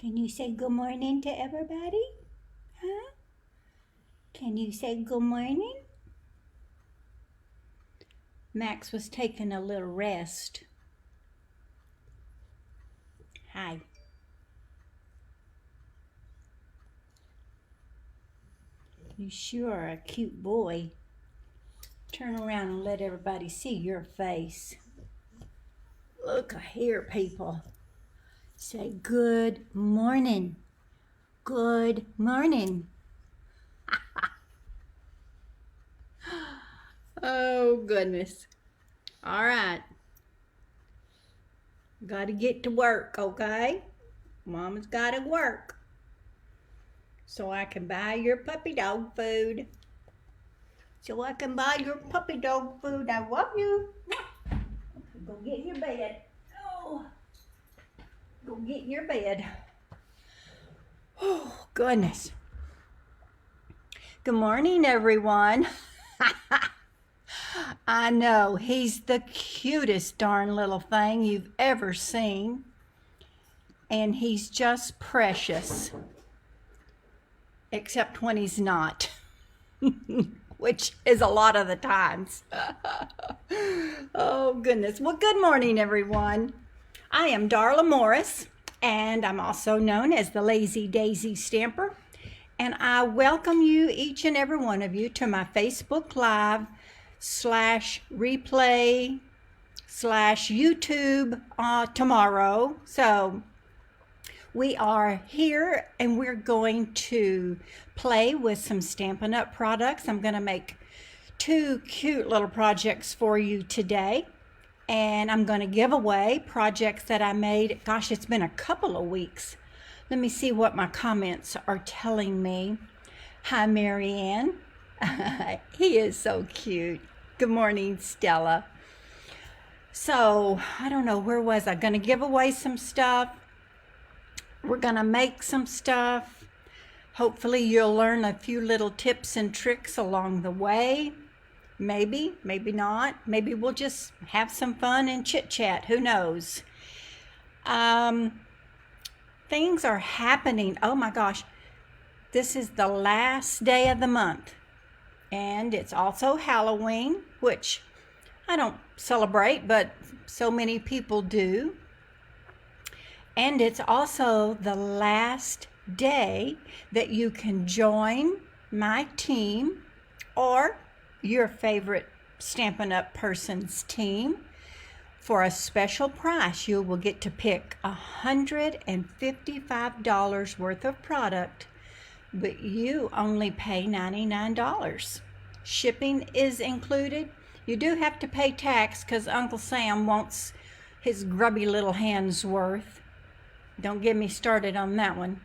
Can you say good morning to everybody? Huh? Can you say good morning? Max was taking a little rest. Hi. You sure are a cute boy. Turn around and let everybody see your face. Look here, people. Say good morning. Good morning. Oh, goodness. All right. Got to get to work, okay? Mama's got to work. So I can buy your puppy dog food. So I can buy your puppy dog food. I love you. Go get in your bed. Oh, go get in your bed. Oh, goodness. Good morning, everyone. I know, he's the cutest darn little thing you've ever seen. And he's just precious. Except when he's not. Which is a lot of the times. Oh, goodness. Well, good morning, everyone. I am Darla Morris, and I'm also known as the Lazy Daisy Stamper. And I welcome you, each and every one of you, to my Facebook Live /replay /YouTube tomorrow. So we are here and we're going to play with some Stampin' Up! Products. I'm going to make two cute little projects for you today. And I'm going to give away projects that I made. Gosh, it's been a couple of weeks. Let me see what my comments are telling me. Hi, Marianne. He is so cute. Good morning, Stella. So, I don't know, where was I? Going to give away some stuff. We're going to make some stuff. Hopefully you'll learn a few little tips and tricks along the way. Maybe, maybe not. Maybe we'll just have some fun and chit chat. Who knows? Things are happening. Oh my gosh. This is the last day of the month. And it's also Halloween, which I don't celebrate, but so many people do. And it's also the last day that you can join my team or your favorite Stampin' Up! Person's team for a special price. You will get to pick $155 worth of product, but you only pay $99. Shipping is included. You do have to pay tax because Uncle Sam wants his grubby little hands worth. Don't get me started on that one.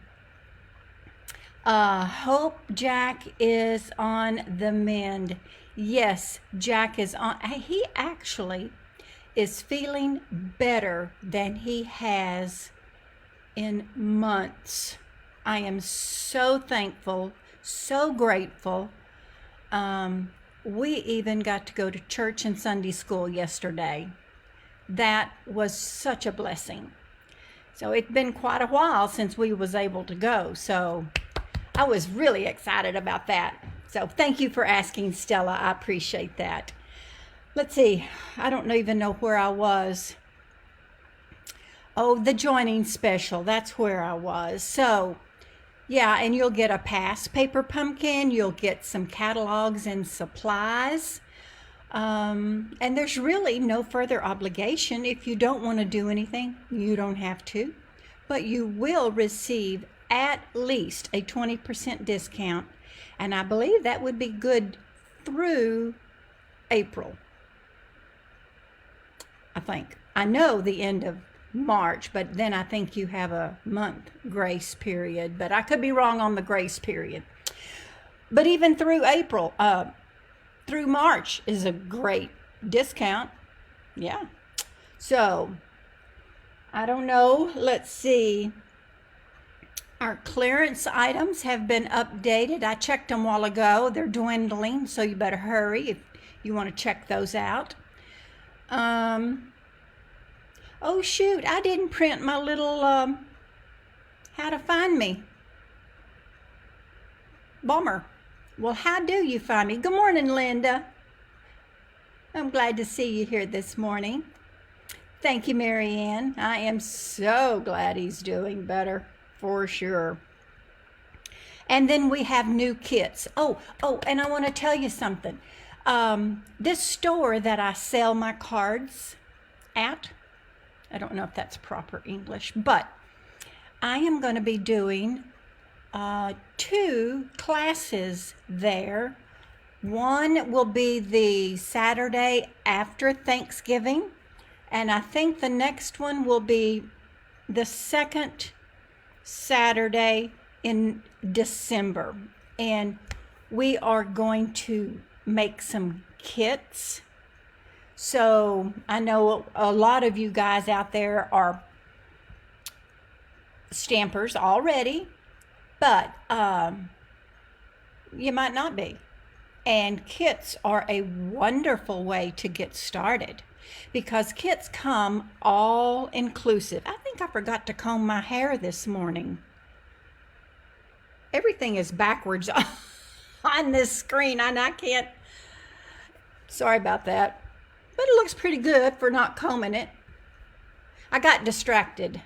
Hope Jack is on the mend. Yes, Jack is on. He actually is feeling better than he has in months. I am so thankful, so grateful. We even got to go to church and Sunday school yesterday. That was such a blessing. So it's been quite a while since we was able to go. So I was really excited about that. So thank you for asking, Stella. I appreciate that. Let's see. I don't even know where I was. Oh, the joining special. That's where I was. So, yeah, and you'll get a past paper pumpkin. You'll get some catalogs and supplies. And there's really no further obligation. If you don't want to do anything, you don't have to. But you will receive at least a 20% discount. And I believe that would be good through April. I think. I know the end of March, but then I think you have a month grace period. But I could be wrong on the grace period. But even through April, through March is a great discount. Yeah. So, I don't know. Let's see. Our clearance items have been updated. I checked them a while ago. They're dwindling, so you better hurry if you want to check those out. Oh shoot, I didn't print my little how to find me. Bummer. Well, how do you find me? Good morning, Linda. I'm glad to see you here this morning. Thank you, Marianne. I am so glad he's doing better, for sure. And then we have new kits. Oh, and I want to tell you something. This store that I sell my cards at, I don't know if that's proper English, but I am going to be doing 2 classes there. One will be the Saturday after Thanksgiving, and I think the next one will be the second Saturday in December. And we are going to make some kits. So I know a lot of you guys out there are stampers already, but you might not be. And kits are a wonderful way to get started because kits come all inclusive. I think I forgot to comb my hair this morning. Everything is backwards on this screen and I can't. Sorry about that. But it looks pretty good for not combing it. I got distracted.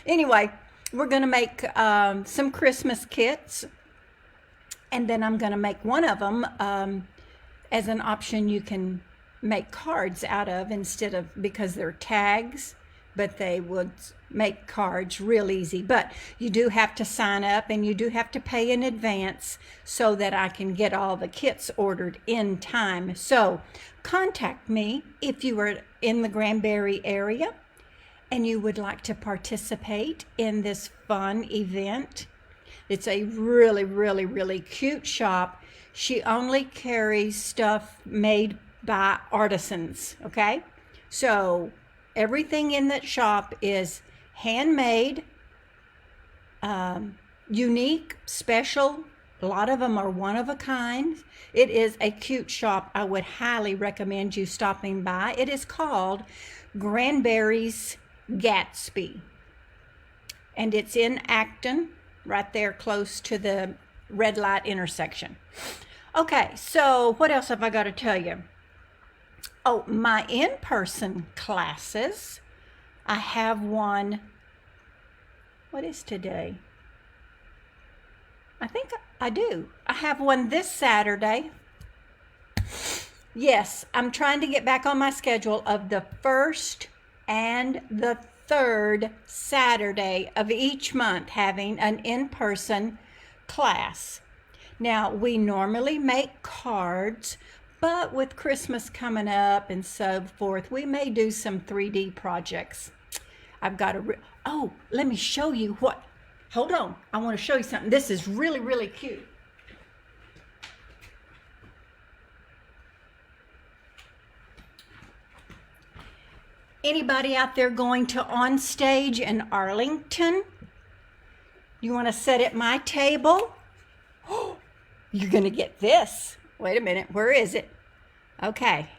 Anyway, we're going to make some Christmas kits. And then I'm going to make one of them as an option you can make cards out of instead of, because they're tags, but they would make cards real easy. But you do have to sign up and you do have to pay in advance so that I can get all the kits ordered in time. So contact me if you are in the Granbury area and you would like to participate in this fun event. It's a really, really, really cute shop. She only carries stuff made by artisans, okay? So everything in that shop is handmade, unique, special. A lot of them are one of a kind. It is a cute shop. I would highly recommend you stopping by. It is called Granbury's Gatsby. And it's in Acton, right there close to the red light intersection. Okay, so what else have I got to tell you? Oh, my in-person classes. I have one. What is today? I think I do. I have one this Saturday. Yes, I'm trying to get back on my schedule of the first and the third Saturday of each month having an in-person class. Now, we normally make cards, but with Christmas coming up and so forth, we may do some 3D projects. I've got oh, let me show you what. Hold on. I want to show you something. This is really, really cute. Anybody out there going to On Stage in Arlington? You want to sit at my table? Oh, you're going to get this. Wait a minute. Where is it? Okay.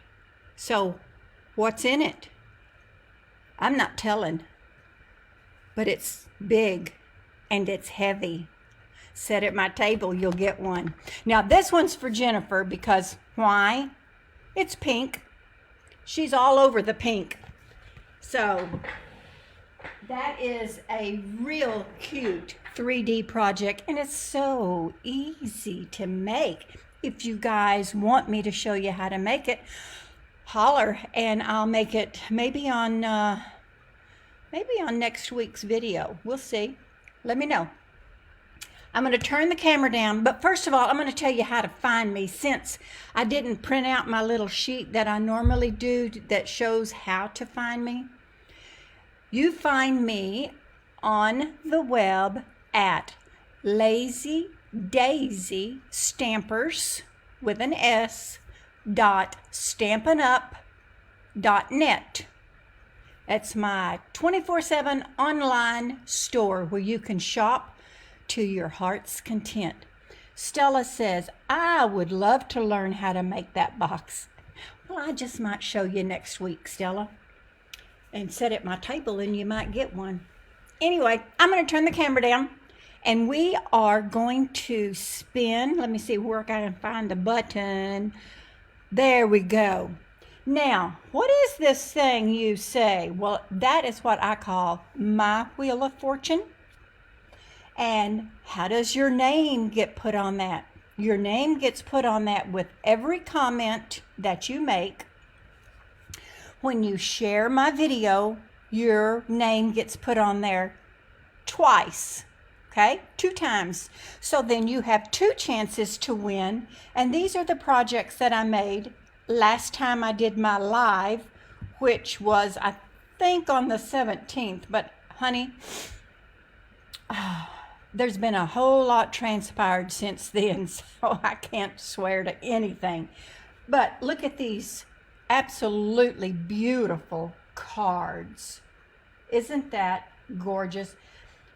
So, what's in it? I'm not telling. But it's big and it's heavy. Sit at my table, you'll get one. Now, this one's for Jennifer because why? It's pink. She's all over the pink. So that is a real cute 3D project and it's so easy to make. If you guys want me to show you how to make it, holler and I'll make it maybe on next week's video. We'll see. Let me know. I'm going to turn the camera down, but first of all, I'm going to tell you how to find me since I didn't print out my little sheet that I normally do that shows how to find me. You find me on the web at Lazy Daisy Stampers with an S .stampinup.net. That's my 24/7 online store where you can shop to your heart's content. Stella says, I would love to learn how to make that box. Well, I just might show you next week, Stella, and sit at my table and you might get one. Anyway, I'm going to turn the camera down and we are going to spin. Let me see where I can find the button. There we go. Now, what is this thing you say? Well, that is what I call my Wheel of Fortune. And how does your name get put on that? Your name gets put on that with every comment that you make. When you share my video, your name gets put on there twice, okay? 2 times. So then you have 2 chances to win. And these are the projects that I made last time I did my live, which was, I think, on the 17th. But, honey, there's been a whole lot transpired since then, so I can't swear to anything. But look at these absolutely beautiful cards. Isn't that gorgeous?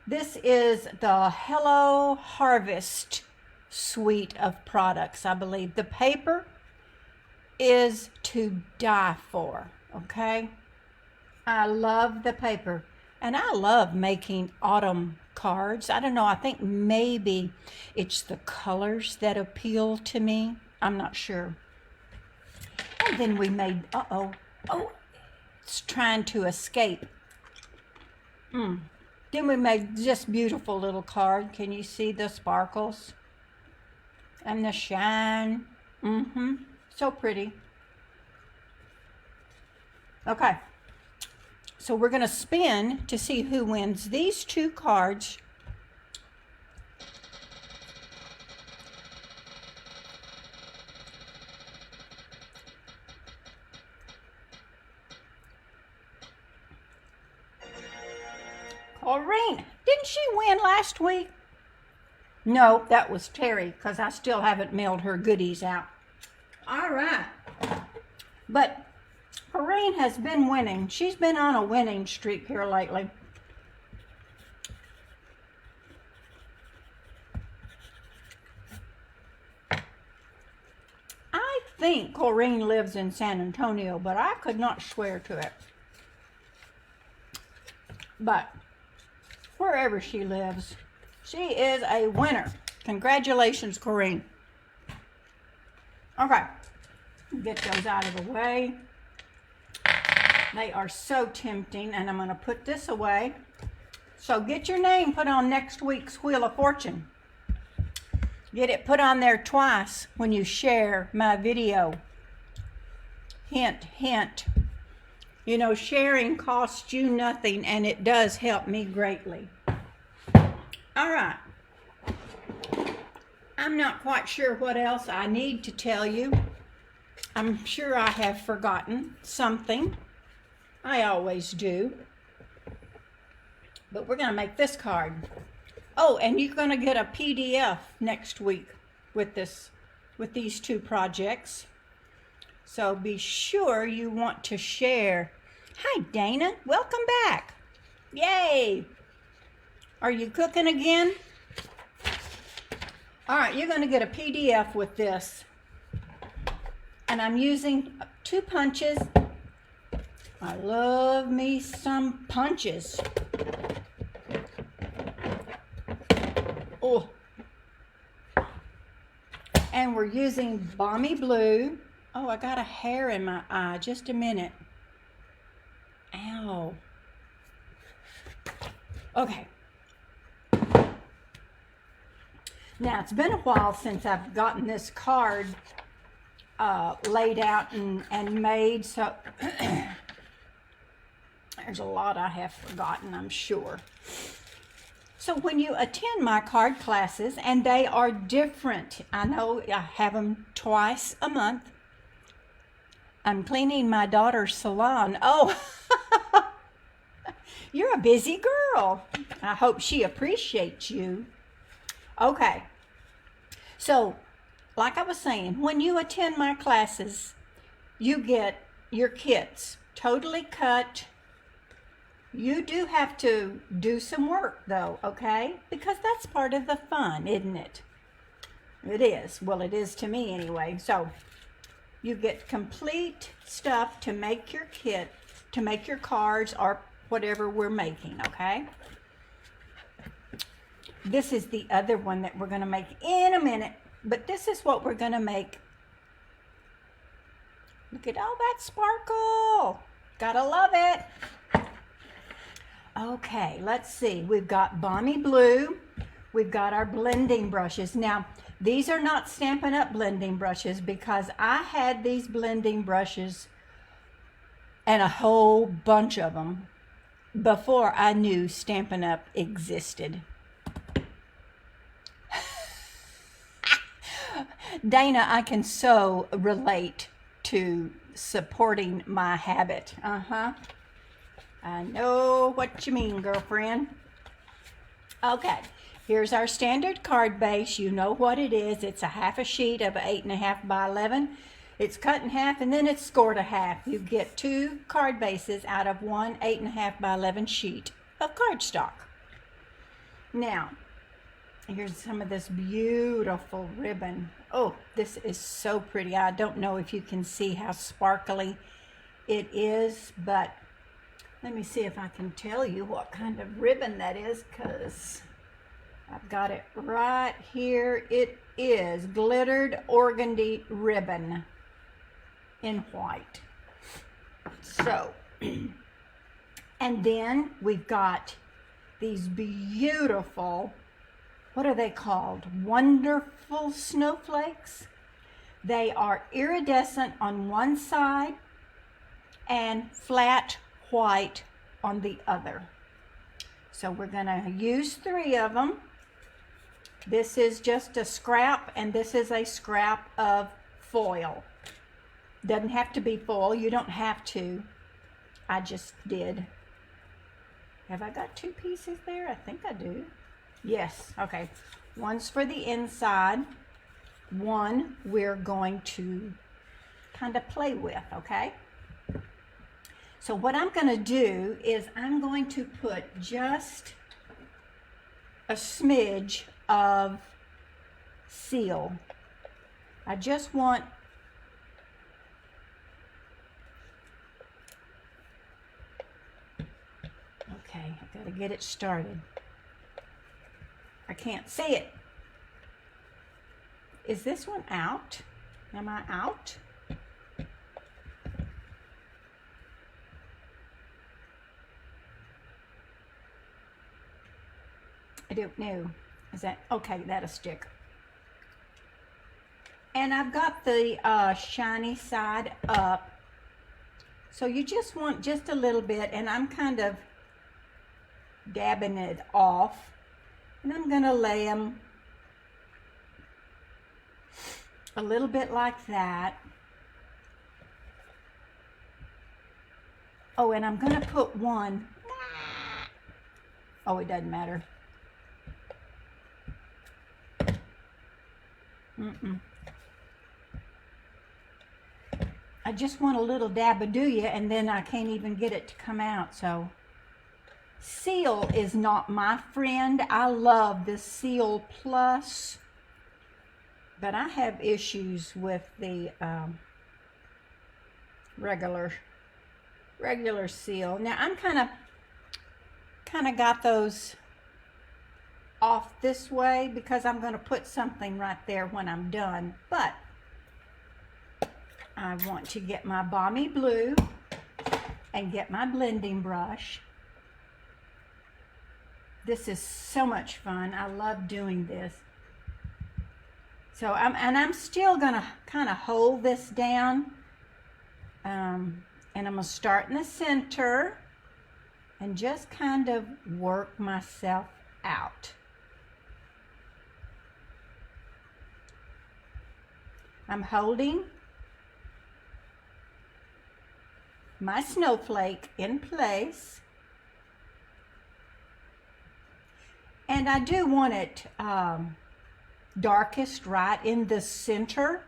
This is the Hello Harvest suite of products, I believe. The paper is to die for, okay? I love the paper, and I love making autumn cards. I don't know, I think maybe it's the colors that appeal to me. I'm not sure. And then we made, oh, it's trying to escape. Then we made this beautiful little card. Can you see the sparkles and the shine? So pretty. Okay. So we're going to spin to see who wins these 2 cards. Corrine, didn't she win last week? No, that was Terry, because I still haven't mailed her goodies out. All right. But Corrine has been winning. She's been on a winning streak here lately. I think Corrine lives in San Antonio, but I could not swear to it. But wherever she lives, she is a winner. Congratulations, Corrine. Okay, get those out of the way. They are so tempting, and I'm going to put this away. So get your name put on next week's Wheel of Fortune. Get it put on there twice when you share my video. Hint, hint. You know, sharing costs you nothing, and it does help me greatly. All right. I'm not quite sure what else I need to tell you. I'm sure I have forgotten something. I always do. But we're going to make this card. Oh, and you're going to get a PDF next week with these 2 projects. So be sure you want to share. Hi, Dana. Welcome back. Yay. Are you cooking again? All right, you're going to get a PDF with this. And I'm using 2 punches. I love me some punches. Oh. And we're using Balmy Blue. Oh, I got a hair in my eye. Just a minute. Ow. Okay. Now, it's been a while since I've gotten this card laid out and made, so there's a lot I have forgotten, I'm sure. So when you attend my card classes, and they are different, I know I have them twice a month. I'm cleaning my daughter's salon. Oh, you're a busy girl. I hope she appreciates you. Okay, so like I was saying, when you attend my classes, you get your kits totally cut. You do have to do some work though, okay? Because that's part of the fun, isn't it? It is. Well, it is to me anyway. So you get complete stuff to make your kit, to make your cards or whatever we're making, okay? This is the other one that we're going to make in a minute, but this is what we're going to make. Look at all that sparkle. Gotta love it. Okay, let's see. We've got Balmy Blue. We've got our blending brushes. Now, these are not Stampin' Up! Blending brushes because I had these blending brushes and a whole bunch of them before I knew Stampin' Up! Existed. Dana, I can so relate to supporting my habit. I know what you mean, girlfriend. Okay, here's our standard card base. You know what it is. It's a half a sheet of 8.5 by 11. It's cut in half and then it's scored a half. You get 2 card bases out of one 8.5 by 11 sheet of cardstock. Now, here's some of this beautiful ribbon. Oh, this is so pretty. I don't know if you can see how sparkly it is, but let me see if I can tell you what kind of ribbon that is, because I've got it right here. It is glittered organdy ribbon in white. So, and then we've got these beautiful, what are they called? Wonderful snowflakes. They are iridescent on one side and flat white on the other. So we're going to use 3 of them. This is just a scrap, and this is a scrap of foil. Doesn't have to be foil. You don't have to. I just did. Have I got 2 pieces there? I think I do. Yes. Okay. One's for the inside. One we're going to kind of play with, okay? So what I'm going to do is I'm going to put just a smidge of seal. I just want okay, I've got to get it started. I can't see it. Is this one out? Am I out? I don't know. Is that okay? That'll stick. And I've got the shiny side up. So you just want just a little bit, and I'm kind of dabbing it off. And I'm going to lay them a little bit like that. Oh, and I'm going to put one. Oh, it doesn't matter. I just want a little dab-a-doo-ya, and then I can't even get it to come out. So seal is not my friend. I love the Seal Plus, but I have issues with the regular seal. Now I'm kind of got those off this way because I'm going to put something right there when I'm done, but I want to get my Balmy Blue and get my blending brush. This is so much fun. I love doing this. So I'm still going to kind of hold this down, and I'm going to start in the center and just kind of work myself out. I'm holding my snowflake in place, and I do want it darkest right in the center,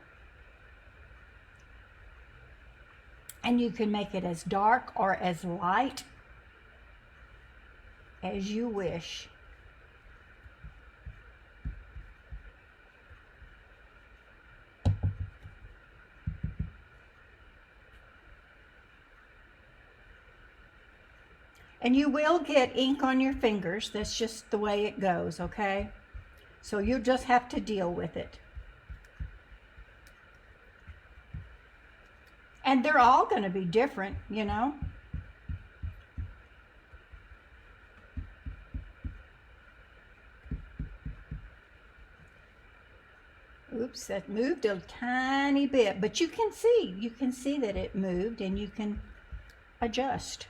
and you can make it as dark or as light as you wish. And you will get ink on your fingers. That's just the way it goes, okay? So you just have to deal with it. And they're all going to be different, you know? Oops, that moved a tiny bit, but you can see that it moved, and you can adjust.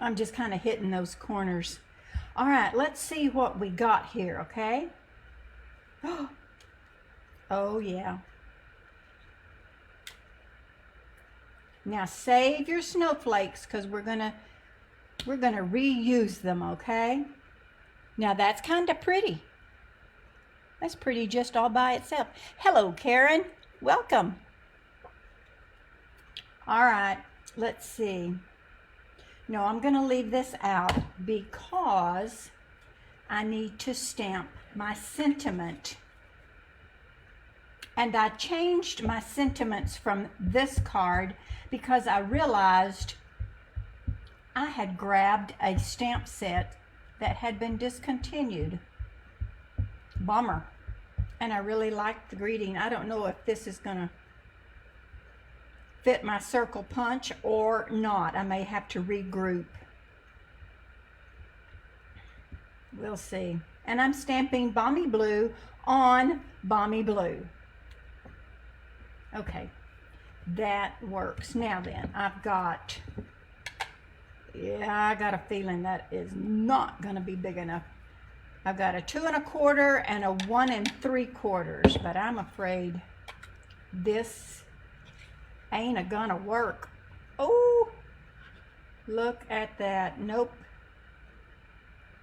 I'm just kind of hitting those corners. All right, let's see what we got here, okay? Oh yeah. Now save your snowflakes, because we're gonna reuse them, okay? Now that's kind of pretty. That's pretty just all by itself. Hello, Karen. Welcome. All right, let's see. No, I'm going to leave this out because I need to stamp my sentiment. And I changed my sentiments from this card because I realized I had grabbed a stamp set that had been discontinued. Bummer. And I really liked the greeting. I don't know if this is going to fit my circle punch or not. I may have to regroup. We'll see. And I'm stamping Balmy Blue on Balmy Blue. Okay, that works. Now then, I've got, I got a feeling that is not going to be big enough. I've got a 2 1/4 and a 1 3/4, but I'm afraid this ain't gonna work. Oh, look at that. Nope.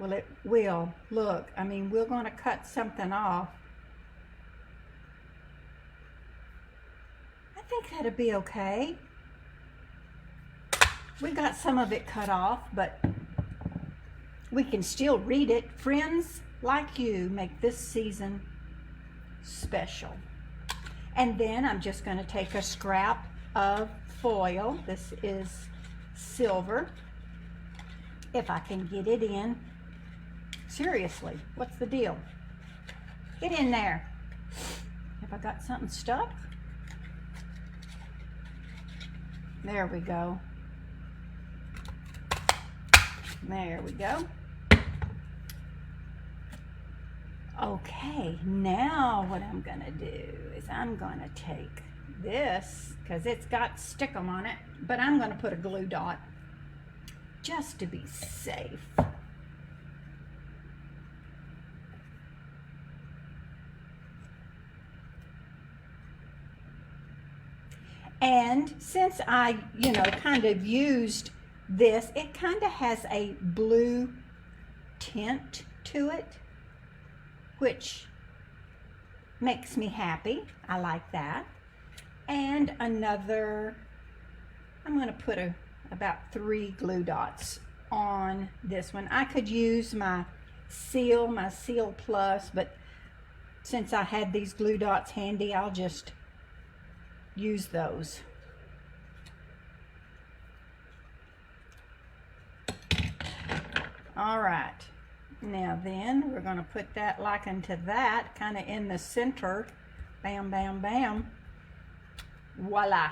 Well, it will. Look, I mean, we're gonna cut something off. I think that'll be okay. We got some of it cut off, but we can still read it. Friends like you make this season special. And then I'm just going to take a scrap of foil. This is silver. If I can get it in. Seriously, what's the deal? Get in there. Have I got something stuck? There we go. There we go. Okay, now what I'm gonna do is I'm gonna take this, because it's got stickum on it, but I'm gonna put a glue dot just to be safe. And since I, kind of used this, it kind of has a blue tint to it, which makes me happy. I like that. And another, I'm going to put about 3 glue dots on this one. I could use my Seal Plus, but since I had these glue dots handy, I'll just use those. All right. Now then, we're going to put that like into that, kind of in the center. Bam, bam, bam. Voila.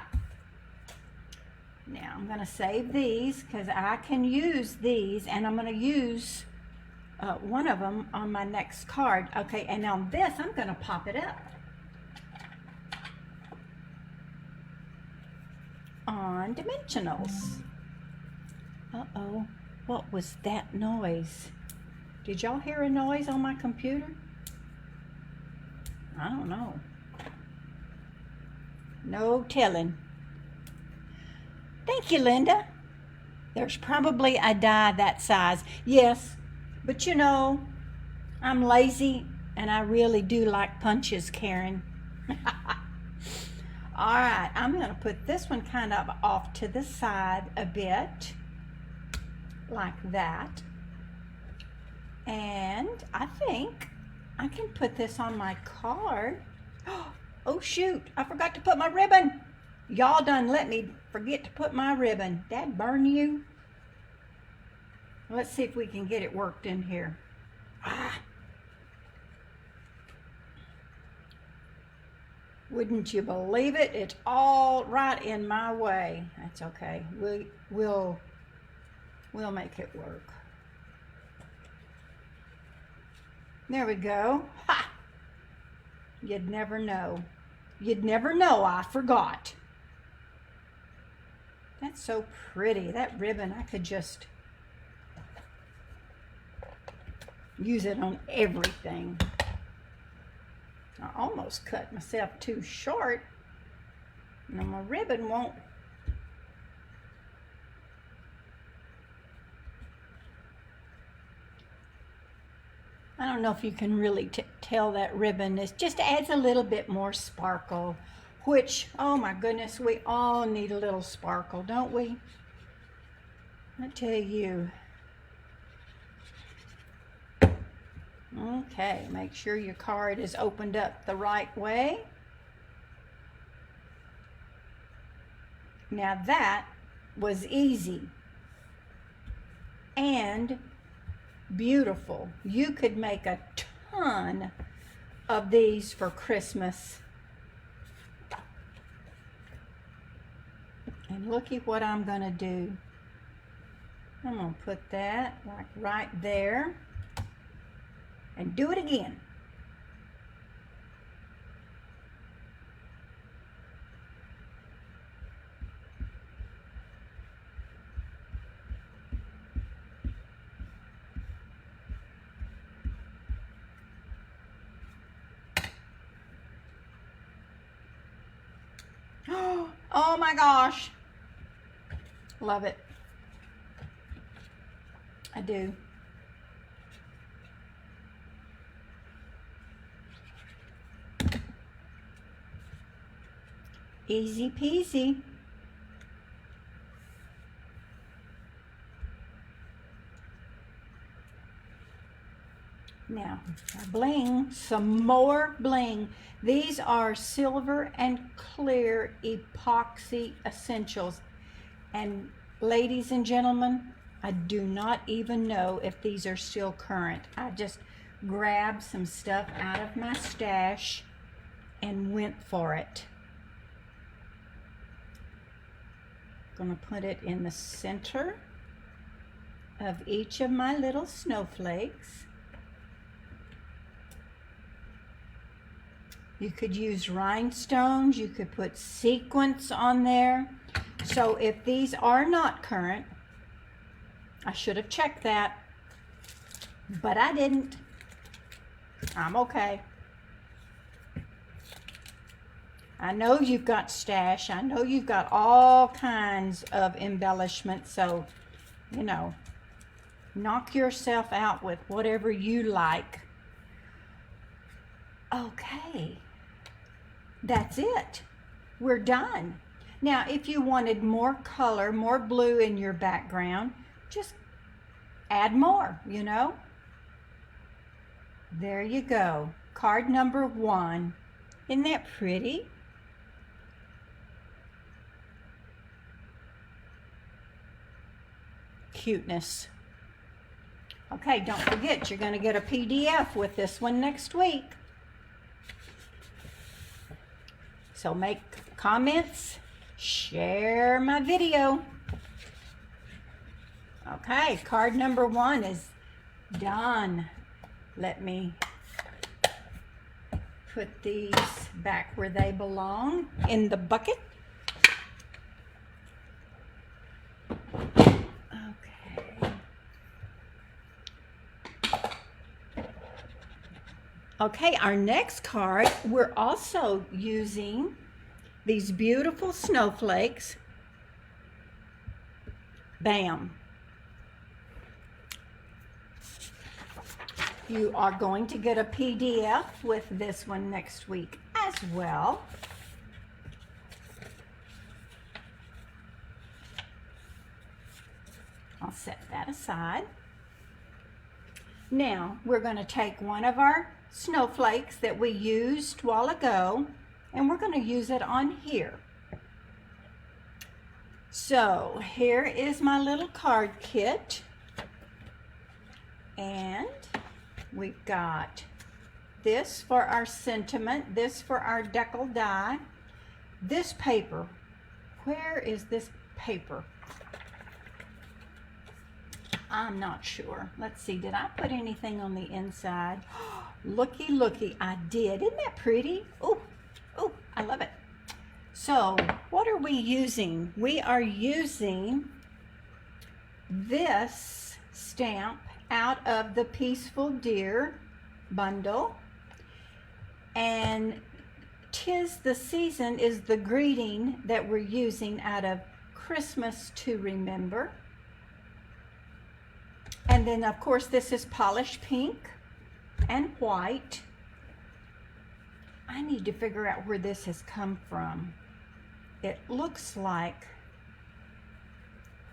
Now I'm going to save these because I can use these, and I'm going to use one of them on my next card. Okay, and on this, I'm going to pop it up. On Dimensionals. Uh-oh. What was that noise? Did y'all hear a noise on my computer? I don't know. No telling. Thank you, Linda. There's probably a die that size. Yes, but I'm lazy and I really do like punches, Karen. All right, I'm going to put this one kind of off to the side a bit, like that. And I think I can put this on my card. Oh shoot, I forgot to put my ribbon. Y'all done let me forget to put my ribbon. Dad burn you. Let's see if we can get it worked in here. Ah. Wouldn't you believe it? It's all right in my way. That's okay. We'll make it work. There we go. Ha! You'd never know. You'd never know I forgot. That's so pretty. That ribbon, I could just use it on everything. I almost cut myself too short. Now my ribbon won't. I don't know if you can really tell that ribbon. It just adds a little bit more sparkle, which, oh my goodness, we all need a little sparkle, don't we? I tell you. Okay, make sure your card is opened up the right way. Now that was easy and beautiful. You could make a ton of these for Christmas. And looky what I'm gonna do. I'm gonna put that like right there. And do it again. Oh my gosh. Love it. I do. Easy peasy. Now, bling, some more bling. These are silver and clear epoxy essentials. And ladies and gentlemen, I do not even know if these are still current. I just grabbed some stuff out of my stash and went for it. Gonna put it in the center of each of my little snowflakes. You could use rhinestones, you could put sequins on there. So if these are not current, I should have checked that, but I didn't. I'm okay. I know you've got stash. I know you've got all kinds of embellishments. So, you know, knock yourself out with whatever you like. Okay. That's it. We're done. Now, if you wanted more color, more blue in your background, just add more, you know. There you go. Card number 1. Isn't that pretty? Cuteness. Okay, don't forget, you're going to get a PDF with this one next week. So make comments, share my video. Okay, card number 1 is done. Let me put these back where they belong in the bucket. Okay, our next card, we're also using these beautiful snowflakes. Bam. You are going to get a PDF with this one next week as well. I'll set that aside. Now, we're going to take one of our snowflakes that we used a while ago, and we're going to use it on here. So here is my little card kit, and we've got this for our sentiment, this for our decal die, this paper. Where is this paper? I'm not sure. Let's see, did I put anything on the inside? Looky, looky, I did. Isn't that pretty? Oh, oh, I love it. So what are we using? We are using this stamp out of the Peaceful Deer bundle, and 'Tis the Season is the greeting that we're using out of Christmas to Remember. And then of course this is polished pink and white. I need to figure out where this has come from. It looks like,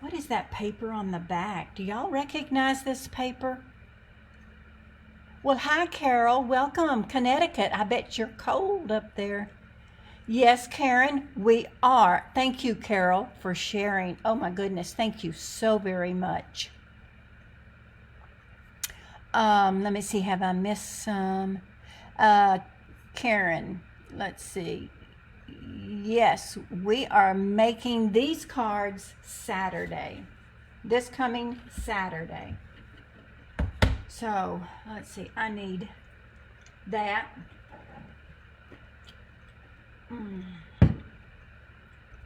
what is that paper on the back? Do y'all recognize this paper? Well, hi, Carol. Welcome, Connecticut. I bet you're cold up there. Yes, Karen, we are. Thank you, Carol, for sharing. Oh, my goodness. Thank you so very much. Let me see. Have I missed some? Karen, let's see. Yes, we are making these cards Saturday. This coming Saturday. So, let's see, I need that.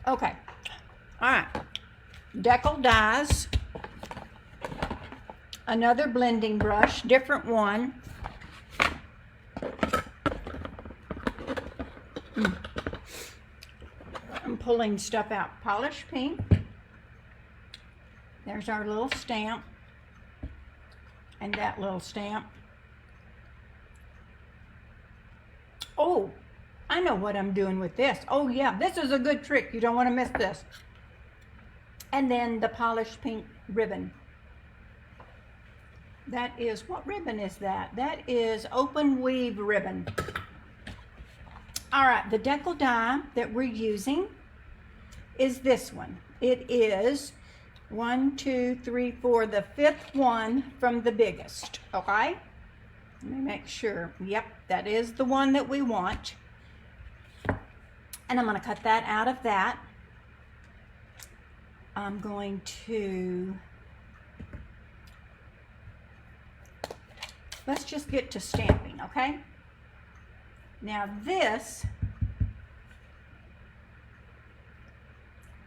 Okay, all right, decal dies, another blending brush, different one. I'm pulling stuff out. Polished pink. There's our little stamp. And that little stamp. Oh, I know what I'm doing with this. Oh yeah, this is a good trick. You don't want to miss this. And then the polished pink ribbon. That is, what ribbon is that? That is open weave ribbon. All right, the decal die that we're using is this one. It is 1, 2, 3, 4, the fifth one from the biggest, okay? Let me make sure. Yep, that is the one that we want. And I'm going to cut that out of that. I'm going to, let's just get to stamping, okay? Now this,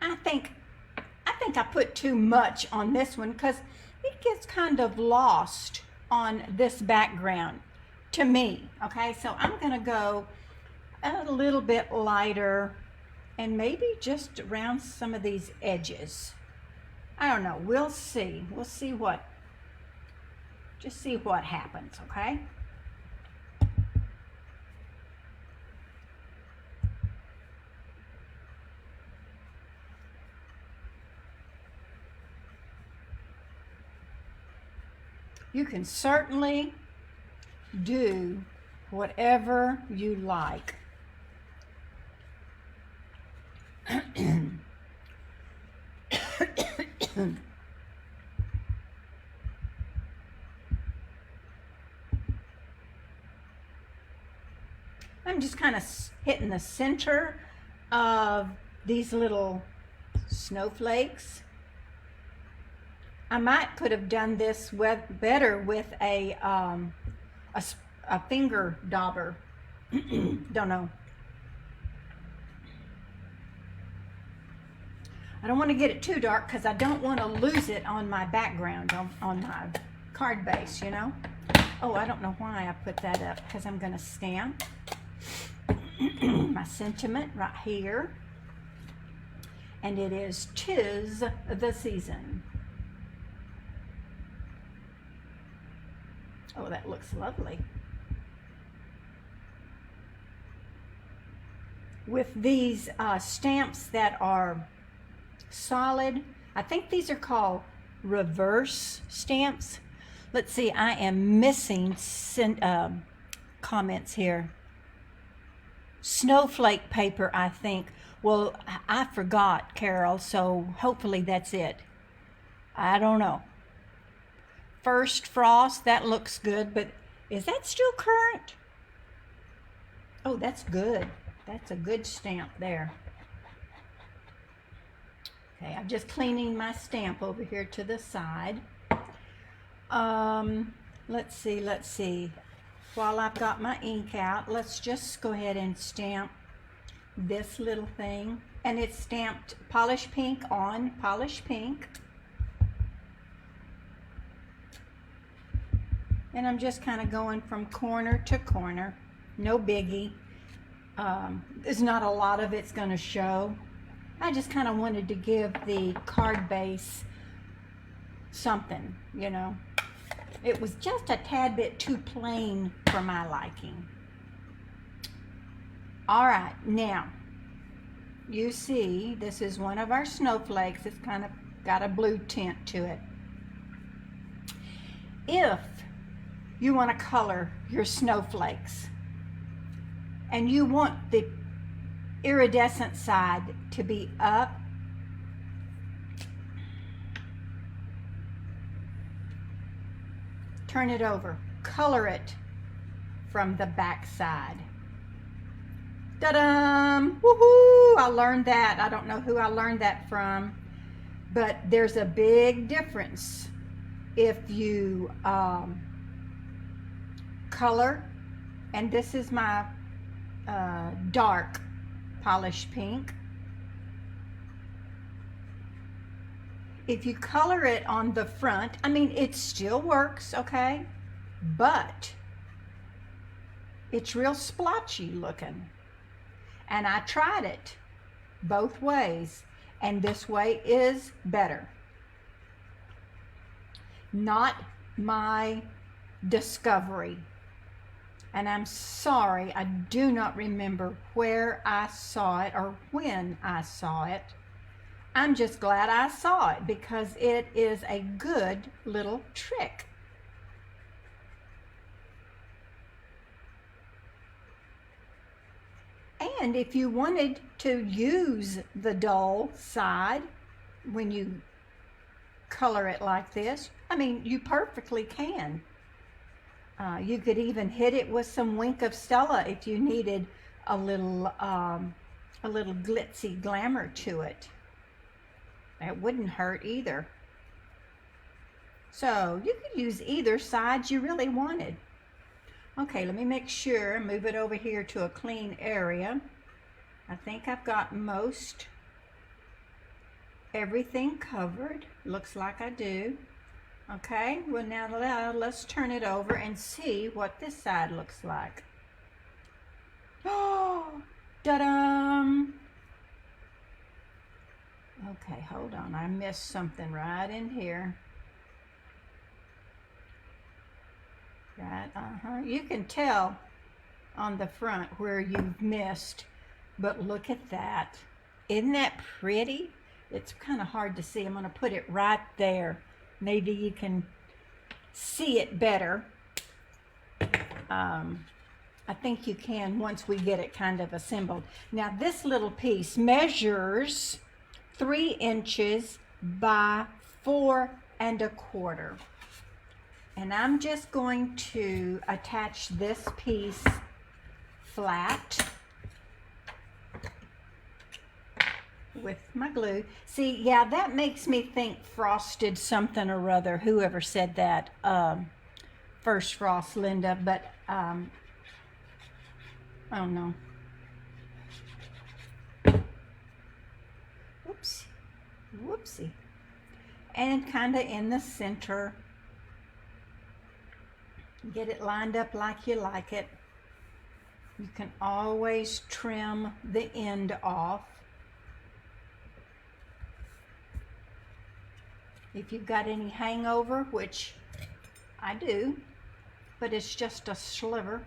I think I put too much on this one because it gets kind of lost on this background to me, okay? So I'm gonna go a little bit lighter and maybe just around some of these edges. I don't know, we'll see. We'll see what, just see what happens, okay? You can certainly do whatever you like. I'm just kind of hitting the center of these little snowflakes. I could have done this better with a finger dauber. Don't know. I don't want to get it too dark because I don't want to lose it on my background, on my card base, you know. Oh, I don't know why I put that up, because I'm going to stamp my sentiment right here. And it is 'Tis the Season. Oh, that looks lovely. With these stamps that are solid, I think these are called reverse stamps. Let's see, I am missing comments here. snowflake paper, I think. Well, I forgot, Carol, so hopefully that's it. I don't know. First Frost, that looks good, but is that still current? Oh, that's good. That's a good stamp there. Okay, I'm just cleaning my stamp over here to the side. Let's see. While I've got my ink out, let's just go ahead and stamp this little thing. And it's stamped Polish Pink on Polish Pink. And I'm just kind of going from corner to corner. No biggie. There's not a lot of it's going to show. I just kind of wanted to give the card base something, you know. It was just a tad bit too plain for my liking. All right, now, you see, this is one of our snowflakes. It's kind of got a blue tint to it. If you want to color your snowflakes and you want the iridescent side to be up, turn it over, color it from the back side. Ta-da! Woohoo! I learned that. I don't know who I learned that from, but there's a big difference if you color, and this is my dark polished pink. If you color it on the front, I mean, it still works, okay? But it's real splotchy looking. And I tried it both ways, and this way is better. Not my discovery. And I'm sorry, I do not remember where I saw it or when I saw it. I'm just glad I saw it because it is a good little trick. And if you wanted to use the dull side when you color it like this, I mean, you perfectly can. You could even hit it with some Wink of Stella if you needed a little glitzy glamour to it. It wouldn't hurt either. So you could use either side you really wanted. Okay, let me make sure, move it over here to a clean area. I think I've got most everything covered. Looks like I do. Okay, well now let's turn it over and see what this side looks like. Oh, da-dum! Okay, hold on, I missed something right in here. Right, you can tell on the front where you've missed, but look at that. Isn't that pretty? It's kind of hard to see. I'm going to put it right there. Maybe you can see it better. I think you can once we get it kind of assembled. Now this little piece measures 3 inches by 4 1/4. And I'm just going to attach this piece flat with my glue. See, yeah, that makes me think frosted something or other. Whoever said that, First Frost, Linda, but I don't know. Oops, whoopsie. And kind of in the center. Get it lined up like you like it. You can always trim the end off. If you've got any hangover, which I do, but it's just a sliver.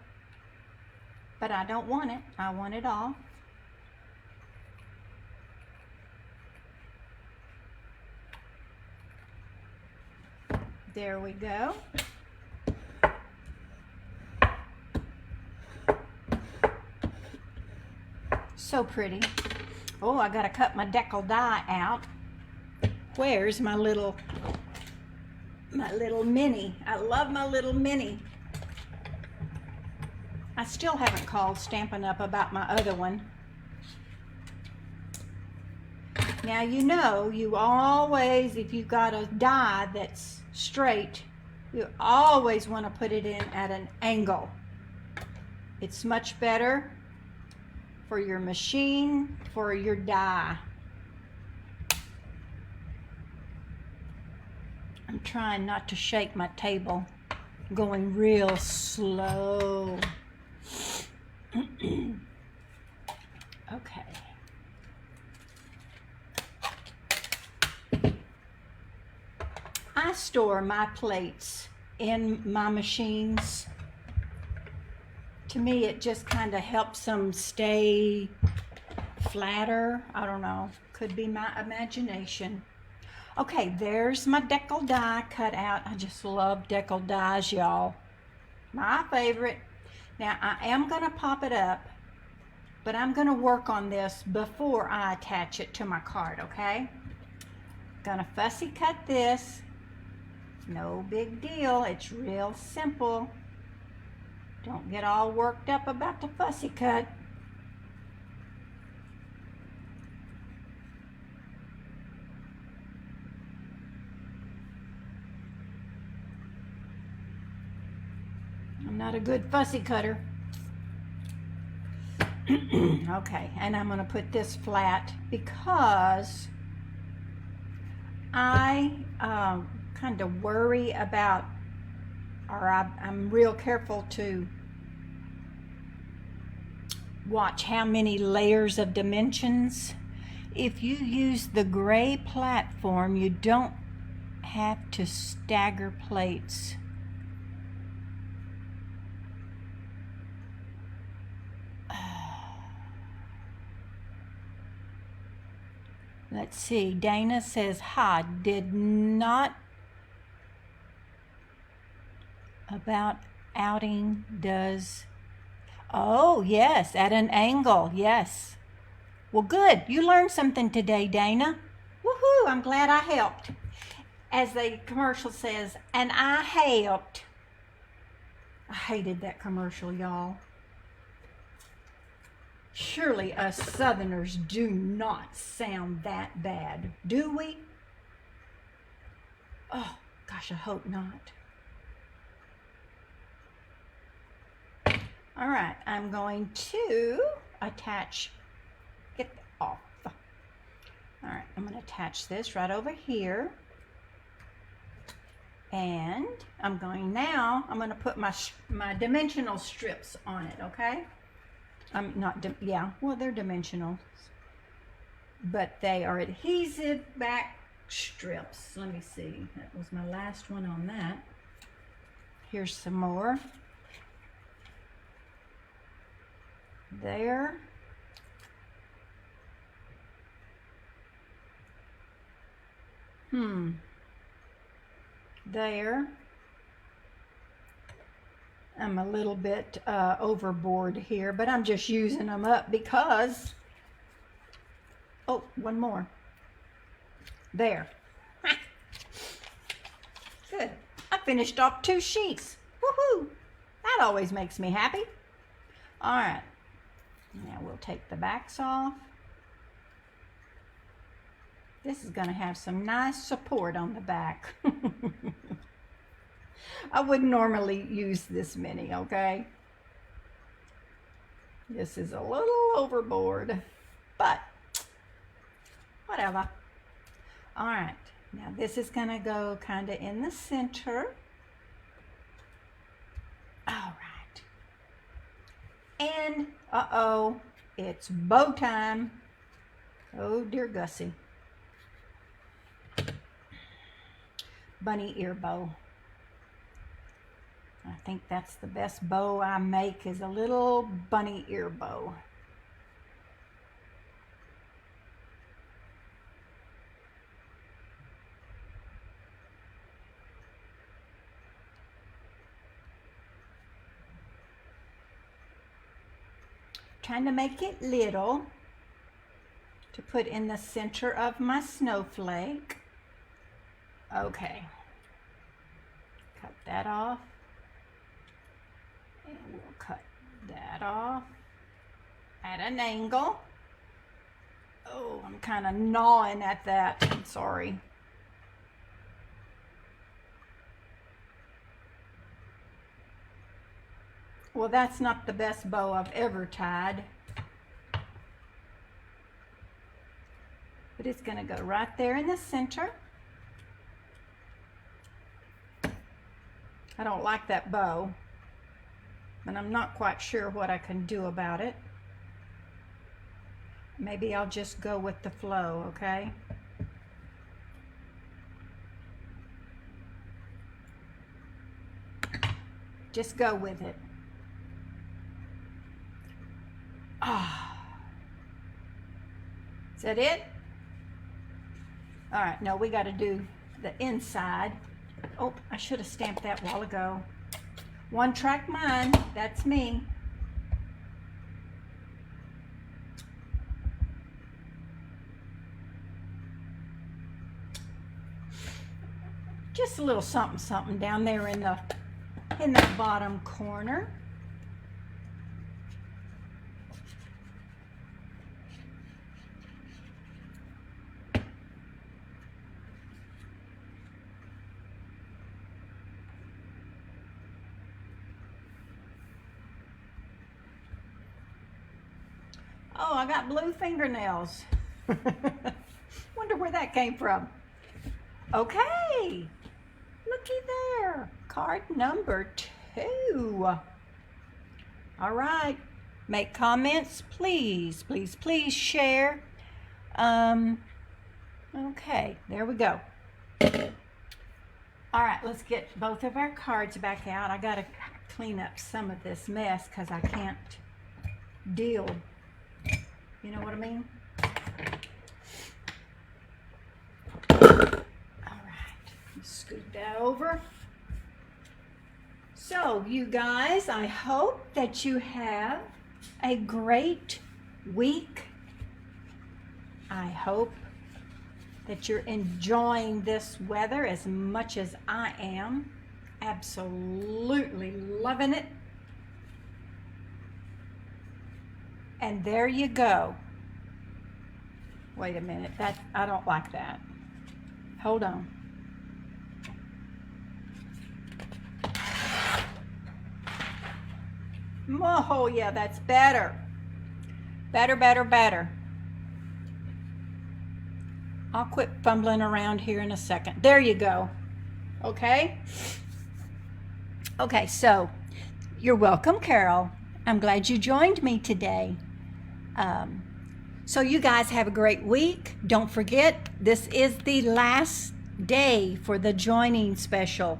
But I don't want it. I want it off. There we go. So pretty. Oh, I gotta cut my decal die out. Where's my little mini? I love my little mini. I still haven't called Stampin' Up! About my other one. Now you know, you always, if you've got a die that's straight, you always want to put it in at an angle. It's much better for your machine, for your die. I'm trying not to shake my table, going real slow. Okay. I store my plates in my machines. To me, it just kind of helps them stay flatter. I don't know. Could be my imagination. Okay, there's my decal die cut out. I just love decal dies, y'all. My favorite. Now, I am going to pop it up, but I'm going to work on this before I attach it to my card, okay? Gonna fussy cut this. No big deal. It's real simple. Don't get all worked up about the fussy cut. I'm not a good fussy cutter. Okay, and I'm going to put this flat because I kind of worry about, or I'm real careful to watch how many layers of dimensions. If you use the gray platform, you don't have to stagger plates. Let's see, Dana says, hi, did not about outing does, oh yes, at an angle, yes. Well good, you learned something today, Dana. Woohoo, I'm glad I helped. As the commercial says, and I helped. I hated that commercial, y'all. Surely us Southerners do not sound that bad, do we? Oh, gosh, I hope not. All right, I'm going to attach, get off. All right, I'm going to attach this right over here. And I'm going to put my dimensional strips on it, okay? I'm not, well, they're dimensional, but they are adhesive back strips. Let me see, that was my last one on that. Here's some more. There. There. I'm a little bit overboard here, but I'm just using them up because, oh, one more. There. Good. I finished off 2 sheets. Woohoo! That always makes me happy. All right. Now we'll take the backs off. This is going to have some nice support on the back. I wouldn't normally use this many, okay? This is a little overboard, but whatever. All right, now this is gonna go kind of in the center. All right. And, uh-oh, it's bow time. Oh, dear Gussie. Bunny ear bow. I think that's the best bow I make, is a little bunny ear bow. Trying to make it little. to put in the center of my snowflake. Okay, cut that off, and we'll cut that off at an angle. Oh, I'm kind of gnawing at that, I'm sorry. Well, that's not the best bow I've ever tied. But it's going to go right there in the center. I don't like that bow, and I'm not quite sure what I can do about it. Maybe I'll just go with the flow, okay? Just go with it. Ah. Is that it? All right, no, we got to do the inside. Oh, I should have stamped that a while ago. One track mind, that's me. Just a little something something down there in the bottom corner. Oh, I got blue fingernails. Wonder where that came from. Okay, looky there. Card number 2. All right, make comments, please, please, please share. Okay, there we go. All right, let's get both of our cards back out. I gotta clean up some of this mess because I can't deal. You know what I mean? All right, scoot that over. So, you guys, I hope that you have a great week. I hope that you're enjoying this weather as much as I am. Absolutely loving it. And there you go. Wait a minute, I don't like that. Hold on. Oh yeah, that's better. Better, better, better. I'll quit fumbling around here in a second. There you go. Okay? Okay, so you're welcome, Carol. I'm glad you joined me today. So you guys have a great week. Don't forget, this is the last day for the joining special.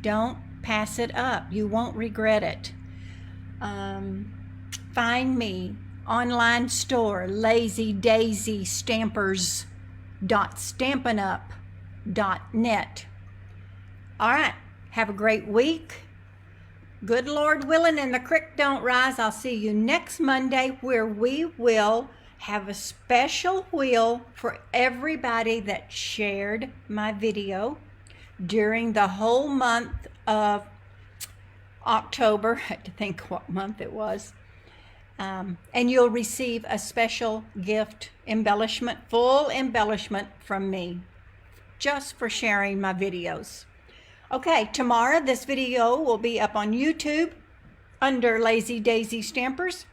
Don't pass it up. You won't regret it. Find me online store, LazyDaisyStampers.stampinup.net. All right, have a great week. Good Lord willing and the creek don't rise. I'll see you next Monday where we will have a special wheel for everybody that shared my video during the whole month of October. I had to think what month it was. And you'll receive a special gift embellishment, full embellishment from me, just for sharing my videos. Okay, tomorrow this video will be up on YouTube under Lazy Daisy Stampers.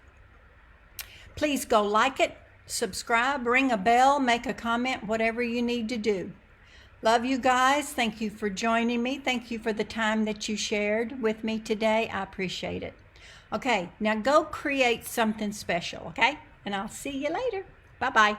Please go like it, subscribe, ring a bell, make a comment, whatever you need to do. Love you guys. Thank you for joining me. Thank you for the time that you shared with me today. I appreciate it. Okay, now go create something special, okay? And I'll see you later. Bye-bye.